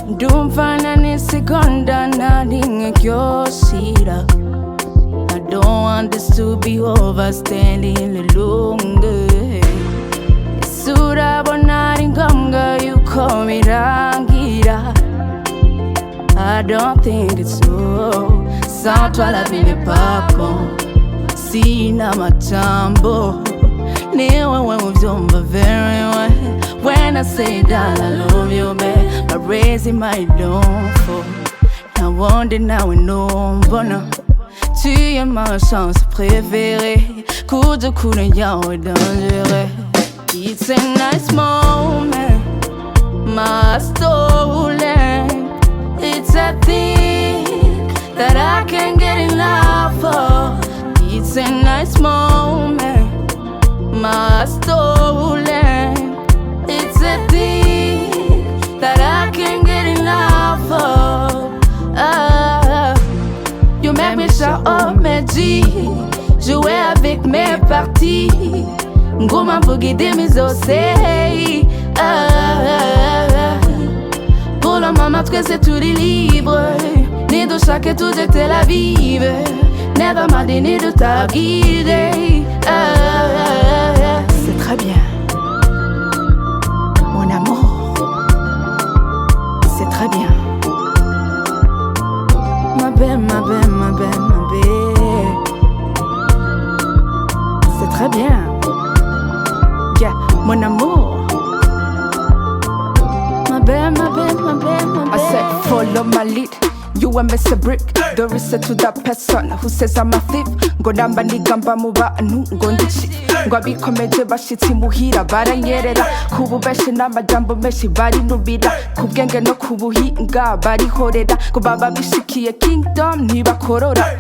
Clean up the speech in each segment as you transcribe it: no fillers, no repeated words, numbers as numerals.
Ndumva na seconda nari ryoshira. I don't want this to be over, standing longer. Urabona ngombwa yuko birangira. I don't think it's so. Sans toi la vie n'est pas bon. Sina matambo. Niba wewe uvyunva very well. When I say that I love you, babe, I'm raising my downfall. Now wundi, ntawe, nobona. Tu es ma chanson préférée. Kuja, kure, yawe, dangereux. It's a nice moment, my stolen. It's a thing that I can't get enough of. It's a nice moment, my stolen. It's a thing that I can't get enough of. You make me shout up mes G. Jouer avec mes parties. Nguma mvuga mes zose. Pour le moment twese turi libre. Nidushake tuje Tel Aviv. Never mind nidutabwire. C'est très bien, mon amour. C'est très bien. Ma belle, ma belle, ma belle, ma belle. C'est très bien. Yeah, mon amour. Ma belle, ma belle, ma belle, ma belle. I said follow my lead. You a Mr. Brick. Don't listen to that person who says I'm a thief. Ngo namba nigamba mu bantu ngo ndici. Ngo abikomeje bashitsi muhira baranyerera. Kububeshi n'amajambo menshi barinubira. Kubwenge no kubuhinga barihorera. Ngo baba bishikiye kingdom ntibakorora.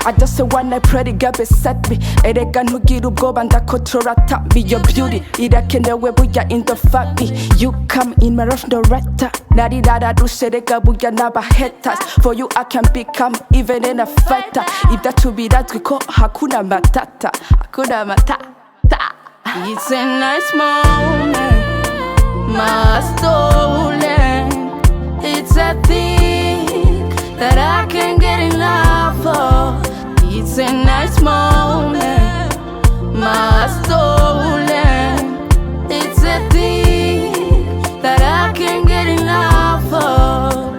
I just wanna pray to God beside me. Erega ntugira ubwoba ndakotora tap me your beauty. Irakenewe buya in the family. You come in my rush no rata. Narirara rusherega buya n'aba haters. For you I can become even in a fighter. Ibyacu birazwi ko hakuna matata. Hakuna matata. It's a nice moment, my stolen. It's a thing that I can't get enough of. It's a nice moment, my stolen. It's a thing that I can't get enough of.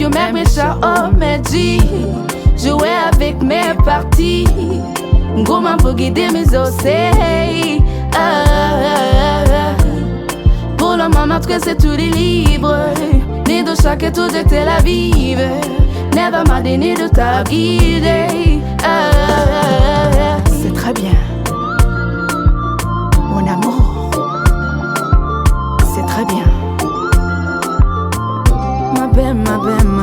You make me shout up mes G. Jouer avec mes parties. Nguma mvuga mes zose. Pour le moment twese turi libre. Nidushake tuje Telaviv. Never mind nidutabwire. C'est très bien, mon amour. C'est très bien. Ma belle, ma belle, ma